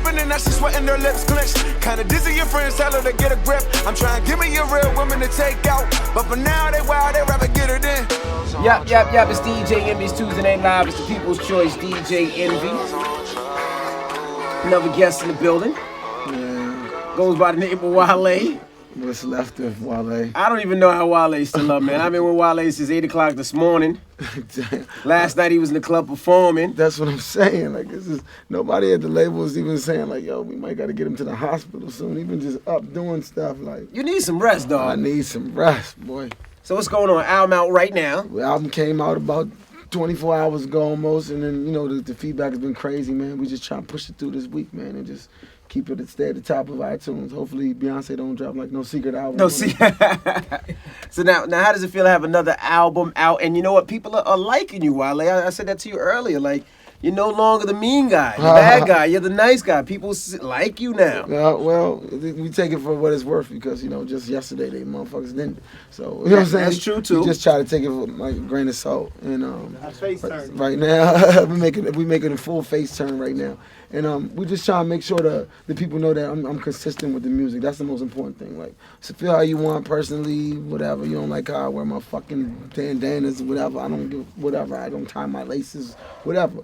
dripping and now she sweating, her lips clenched. Kinda dizzy, your friends tell her to get a grip. I'm trying to give me a real woman to take out, but for now they wild, they rather get her in. Yup, it's DJ Envy's Tuesday Night Live. It's the People's Choice, DJ Envy. Another guest in the building. Yeah. Goes by the name of Wale. What's left of Wale? I don't even know how Wale's still up, man. I've been with Wale since 8 o'clock this morning. Last night he was in the club performing. That's what I'm saying. Like, this is nobody at the label is even saying like, yo, we might got to get him to the hospital soon. Even just up doing stuff like. You need some rest, dog. I need some rest, boy. So what's going on? Album out right now. The album came out about 24 hours ago almost, and then, you know, the feedback has been crazy, man. We just try to push it through this week, man, and just keep it stay at the top of iTunes. Hopefully Beyonce don't drop like no secret album. No secret. So now how does it feel to have another album out? And you know what? People are liking you, Wale. I said that to you earlier. Like, you're no longer the mean guy, the bad guy. You're the nice guy. People like you now. Well, we take it for what it's worth because, you know, just yesterday they motherfuckers didn't. So, you know what I'm saying? That's true, too. We just try to take it with like a grain of salt. And right now, we making a full face turn right now. And we just trying to make sure the people know that I'm consistent with the music. That's the most important thing. Like, so feel how you want personally, whatever. You don't like how I wear my fucking bandanas, whatever. I don't give whatever. I don't tie my laces, whatever.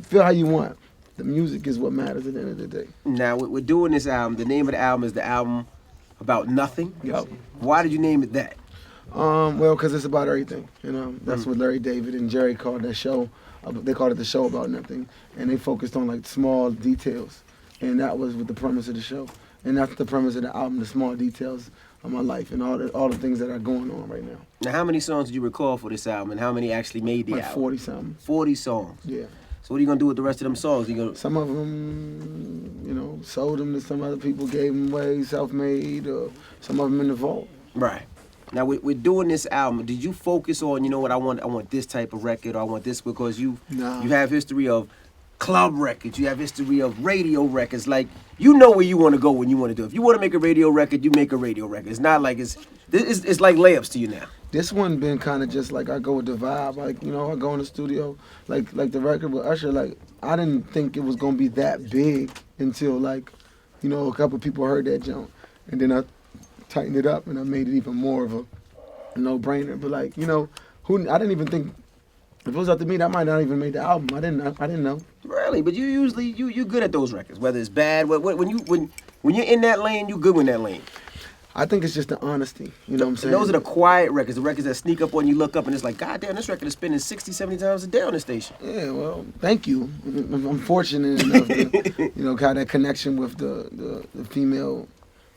Feel how you want. The music is what matters at the end of the day. Now, we're doing this album. The name of the album is the album about nothing. Yep. Why did you name it that? Well, because it's about everything. You know, that's what Larry David and Jerry called that show. They called it the show about nothing, and they focused on like small details, and that was with the premise of the show, and that's the premise of the album: the small details of my life and all the things that are going on right now. Now, how many songs did you record for this album, and how many actually made the like album? 40 something. 40 songs. Yeah. So what are you gonna do with the rest of them songs? Some of them, you know, sold them to some other people, gave them away, self-made, or some of them in the vault. Right. Now we're doing this album. Did you focus on, you know what, I want this type of record, or I want this, because you have history of club records, you have history of radio records. Like, you know where you want to go when you want to do it. If you want to make a radio record, you make a radio record. It's not like it's like layups to you now. This one been kind of just like I go with the vibe. Like, you know, I go in the studio, like the record with Usher. Like, I didn't think it was gonna be that big until, like, you know, a couple people heard that jump, and then I tightened it up and I made it even more of a no-brainer. But like, you know, I didn't even think if it was up to me, that might not even make the album. I didn't know. Really, but you usually you good at those records, whether it's bad. When you're in that lane, you good in that lane. I think it's just the honesty. You know what I'm saying? Those are the quiet records, the records that sneak up on you, look up, and it's like, God damn, this record is spinning 60, 70 times a day on this station. Yeah, well, thank you. I'm fortunate enough to, you know, have that connection with the female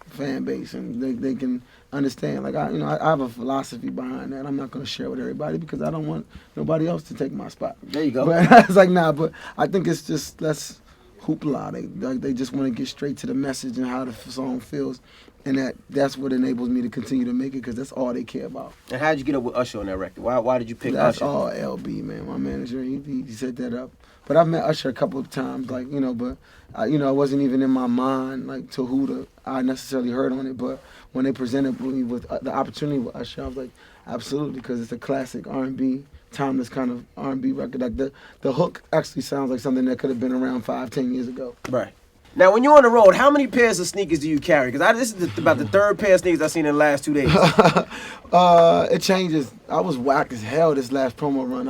fan base, and they can understand. Like, I have a philosophy behind that. I'm not going to share with everybody because I don't want nobody else to take my spot. There you go. But it's like, nah, but I think it's just less hoopla. They just want to get straight to the message and how the song feels. And that's what enables me to continue to make it, because that's all they care about. And how did you get up with Usher on that record? Why did you pick That's Usher? all LB, man. My manager, he set that up. But I've met Usher a couple of times, like, you know, but, it wasn't even in my mind, like, to who I necessarily heard on it. But when they presented me with the opportunity with Usher, I was like, absolutely, because it's a classic R&B, timeless kind of R&B record. Like, the hook actually sounds like something that could have been around 5-10 years ago. Right. Now, when you're on the road, how many pairs of sneakers do you carry? Because this is about the third pair of sneakers I've seen in the last 2 days. It changes. I was whack as hell this last promo run.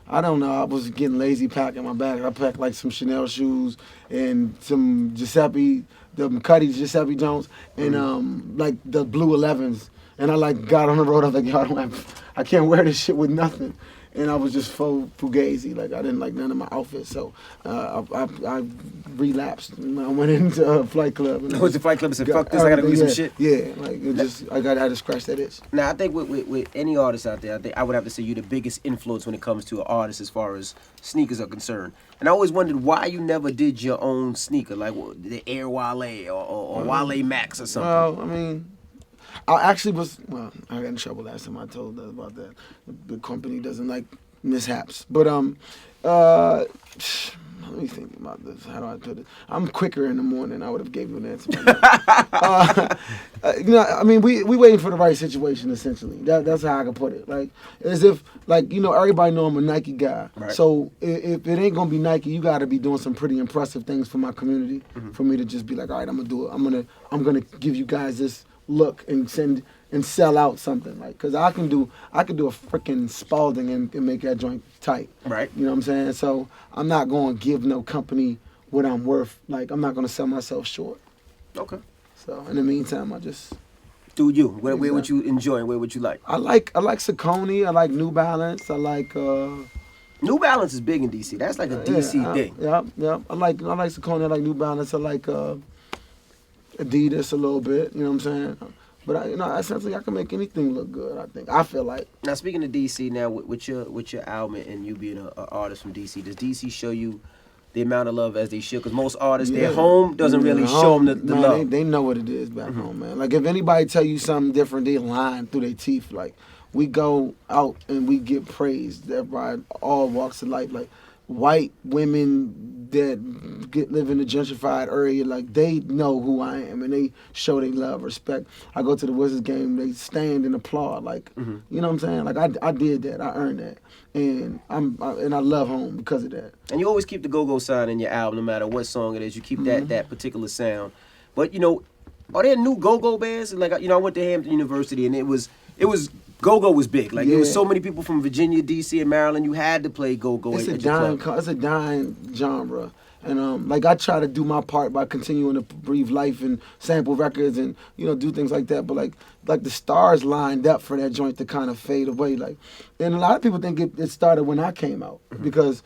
I don't know, I was getting lazy packing my bag. I packed like some Chanel shoes and some Giuseppe, the Cuddy Giuseppe Jones, and like the blue 11s. And I like got on the road. I was like, yo, I can't wear this shit with nothing. And I was just fugazi. Like, I didn't like none of my outfits. So I relapsed. And I went into a flight club. And I went to Flight Club and said, fuck this, I gotta go get some shit. Yeah, like, I had to scratch that itch. Now, I think with any artist out there, I would have to say you're the biggest influence when it comes to an artist as far as sneakers are concerned. And I always wondered why you never did your own sneaker, like the Air Wale or Wale Max or something. Well, I mean, I actually I got in trouble last time I told about that. The company doesn't like mishaps. But I Let me think about this. How do I do this? I'm quicker in the morning. I would have gave you an answer. I mean, we waiting for the right situation. Essentially, that's how I can put it. Like, as if, like, everybody know I'm a Nike guy. Right. So if it ain't gonna be Nike, you got to be doing some pretty impressive things for my community. For me to just be like, all right, I'm gonna do it. I'm gonna give you guys this look and sell out something, like, cause I can do a freaking Spalding and make that joint tight. Right. You know what I'm saying? So I'm not gonna give no company what I'm worth. Like, I'm not gonna sell myself short. Okay. So in the meantime, I just do you. Where would you enjoy? Where would you like? I like Saucony. I like New Balance. I like New Balance is big in DC. That's like a DC thing. Yeah. I like Saucony. I like New Balance. I like Adidas a little bit. You know what I'm saying? But essentially, I can make anything look good. I feel like. Now, speaking of DC, now with your album and you being an artist from DC, does DC show you the amount of love as they should? Because most artists, their home doesn't really show them the love. They know what it is back home, man. Like, if anybody tell you something different, they lying through their teeth. Like, we go out and we get praised. Everybody, all walks of life, like white women that live in the gentrified area, like, they know who I am and they show they love, respect. I go to the Wizards game, they stand and applaud, like, you know what I'm saying? Like, I did that, I earned that, and I love home because of that. And you always keep the go-go sign in your album, no matter what song it is. You keep that particular sound. But are there new go-go bands? Like, I went to Hampton University, and it was go-go was big. Like, there was so many people from Virginia, D.C., and Maryland. You had to play go-go. It's a dying genre. And, like, I try to do my part by continuing to breathe life and sample records and, do things like that. But, like the stars lined up for that joint to kind of fade away. Like, and a lot of people think it started when I came out. Because,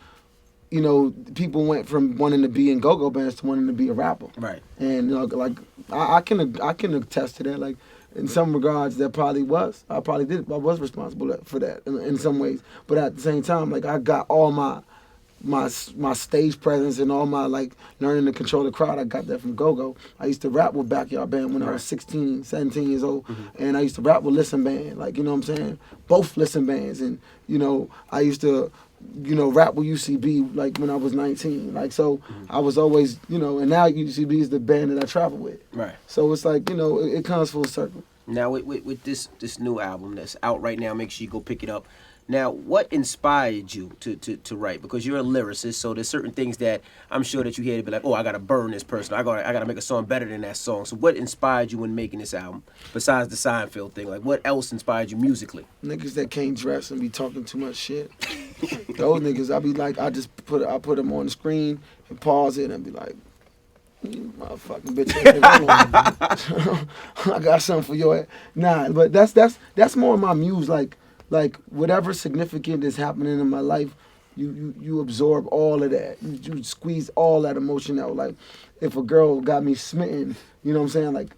people went from wanting to be in go-go bands to wanting to be a rapper. Right. And, like, I can attest to that. Like, in some regards, that probably was. I was responsible for that in some ways. But at the same time, like, I got all my stage presence and all my, like, learning to control the crowd. I got that from go-go. I used to rap with Backyard Band when I was 16, 17 years old. And I used to rap with Listen Band. Like, you know what I'm saying? Both Listen Bands. And, I used to, rap with UCB, like, when I was 19. Like, so I was always, and now UCB is the band that I travel with. Right. So it's like, it comes full circle. Now, with this new album that's out right now, make sure you go pick it up. Now, what inspired you to write? Because you're a lyricist, so there's certain things that I'm sure that you hear to be like, oh, I got to burn this person. I got to make a song better than that song. So what inspired you in making this album, besides the Seinfeld thing? Like, what else inspired you musically? Niggas that can't dress and be talking too much shit. Those niggas, I be like, I put them on the screen and pause it and be like, you motherfucking bitch. I got something for your ass. Nah, but that's more of my muse. Like whatever significant is happening in my life, you absorb all of that. You squeeze all that emotion out. Like, if a girl got me smitten, you know what I'm saying? Like,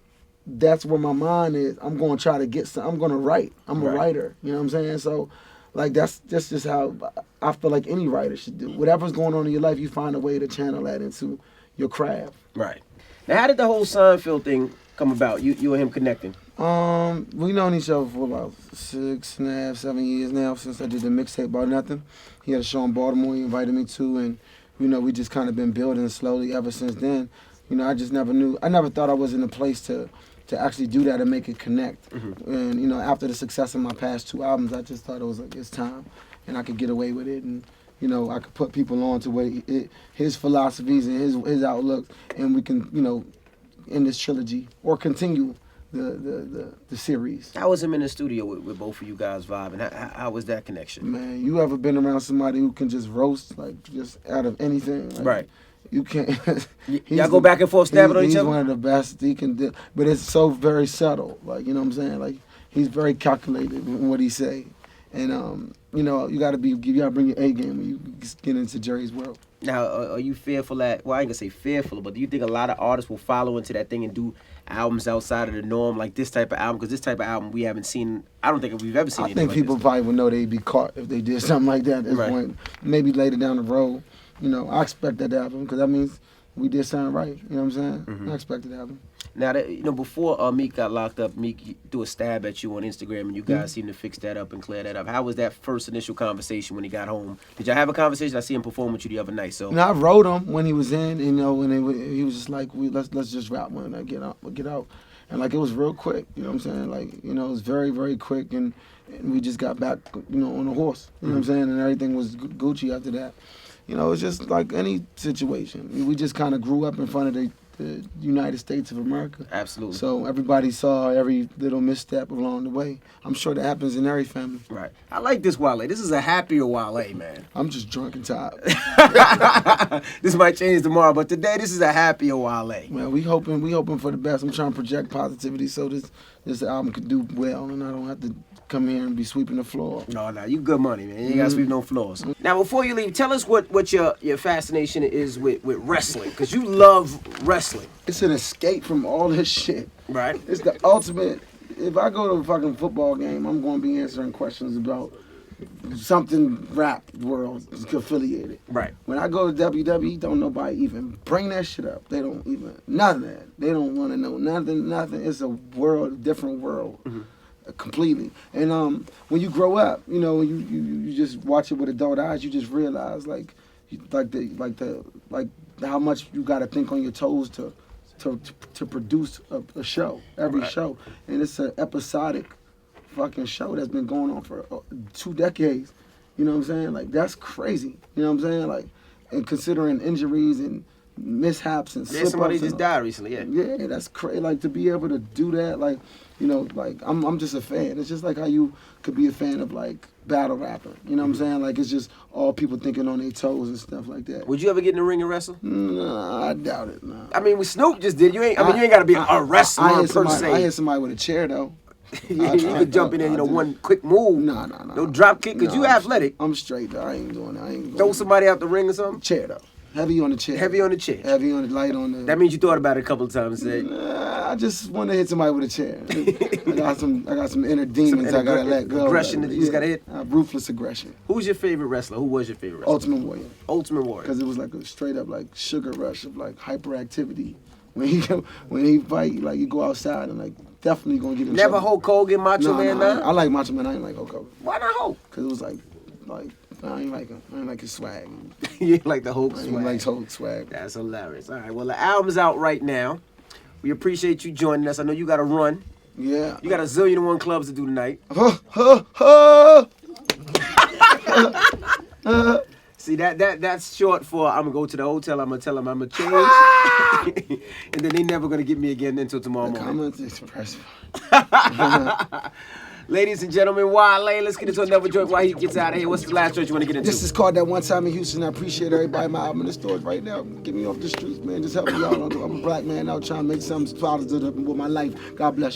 that's where my mind is. I'm gonna try to get some. I'm gonna write. I'm a writer. You know what I'm saying? So, like, that's just how I feel like any writer should do. Whatever's going on in your life, you find a way to channel that into your craft. Right. Now, how did the whole Seinfeld thing come about? You and him connecting? We known each other for about 6.5, 7 years now, since I did the mixtape About Nothing. He had a show in Baltimore he invited me to, and, we just kind of been building slowly ever since then. I just never knew. I never thought I was in a place to actually do that and make it connect. And, after the success of my past 2 albums, I just thought it was like, it's time, and I could get away with it, and, I could put people on to where his philosophies and his outlook, and we can, end this trilogy or continue the series. How was him in the studio with both of you guys vibing? How was that connection? Man, you ever been around somebody who can just roast, like, just out of anything? Like, right. You can't. Y'all go back and forth stabbing on each other? He's one of the best he can do. But it's so very subtle. Like, you know what I'm saying? Like, he's very calculated in what he say. And, you gotta bring your A game when you get into Jerry's world. Now, are you fearful that, well, I ain't gonna say fearful, but do you think a lot of artists will follow into that thing and do albums outside of the norm, like this type of album? Because this type of album we haven't seen, I don't think we've ever seen anything I think people probably would know they'd be caught if they did something like that at this point. Maybe later down the road. I expect that to happen, because that means we did something right. You know what I'm saying? I expect it to happen. Now, that, you know, before Meek got locked up, Meek threw a stab at you on Instagram, and you guys seemed to fix that up and clear that up. How was that first initial conversation when he got home? Did y'all have a conversation? I see him perform with you the other night. So, I wrote him when he was in. You know, when he was just like, let's just rap when I get out. And like it was real quick. You know what I'm saying? Like, you know, it was very, very quick, and we just got back, you know, on the horse. You know what I'm saying? And everything was Gucci after that. You know, it's just like any situation. We just kind of grew up in front of the United States of America. absolutely. So everybody saw every little misstep along the way. I'm sure that happens in every family. Right. I like this Wale. This is a happier Wale, man. I'm just drunk and tired. This might change tomorrow, but today this is a happier Wale. Well, we hoping for the best. I'm trying to project positivity so this album could do well, and I don't have to come here and be sweeping the floor. No, you good money, man. You ain't got to sweep no floors. Now, before you leave, tell us what your fascination is with wrestling, because you love wrestling. It's an escape from all this shit. Right. It's the ultimate. If I go to a fucking football game, I'm going to be answering questions about something rap world affiliated. Right. When I go to WWE, don't nobody even bring that shit up. They don't even, none of that. They don't want to know nothing. It's a world, different world. Completely. And when you grow up, you know, you just watch it with adult eyes, you just realize like how much you got to think on your toes to produce a show, every show. And it's an episodic fucking show that's been going on for 2 decades. You know what I'm saying? Like, that's crazy. You know what I'm saying? Like, and considering injuries and mishaps and slip-ups. Somebody just died recently, yeah. Yeah, that's crazy. Like, to be able to do that, like, you know, like, I'm just a fan. It's just like how you could be a fan of, like, battle rapping. You know what I'm saying? Like, it's just all people thinking on their toes and stuff like that. Would you ever get in the ring and wrestle? Nah, I doubt it, nah. I mean, with Snoop just did. You ain't got to be a wrestler per se. I hit somebody with a chair, though. You could jump in there, you know, one quick move. Nah. No drop kick, because you athletic. I'm straight, though. I ain't doing that. Throw somebody out the ring or something? Chair, though. Heavy on the chair. Heavy on the chair. Heavy on the light on the... That means you thought about it a couple of times and said... Nah, I just want to hit somebody with a chair. I got some inner demons I got to let go. Aggression that you just got to hit? Ruthless aggression. Who's your favorite wrestler? Who was your favorite wrestler? Ultimate Warrior. Ultimate Warrior. Because it was like a straight up like sugar rush of like hyperactivity. When he fight, like you go outside and like definitely gonna get in Never trouble. Hulk Hogan, Macho Man, nah. I like Macho Man. I ain't like Hulk Hogan. Why not Hulk? Because it was like I ain't like him. I ain't like his swag. You ain't like the Hulk I swag. ain't like Hulk swag. That's hilarious. All right, well, the album's out right now. We appreciate you joining us. I know you got to run. Yeah. You got a zillion and one clubs to do tonight. See, that's short for I'm going to go to the hotel, I'm going to tell them I'm going to change. And then they never going to get me again until tomorrow morning. Comments expressive. Ladies and gentlemen, Wale, let's get into another joint while he gets out of here. What's the last joint you want to get into? This is called That One Time in Houston. I appreciate everybody. My album in the stores right now. Get me off the streets, man. Just help me out. I'm a black man out trying to make something positive with my life. God bless you.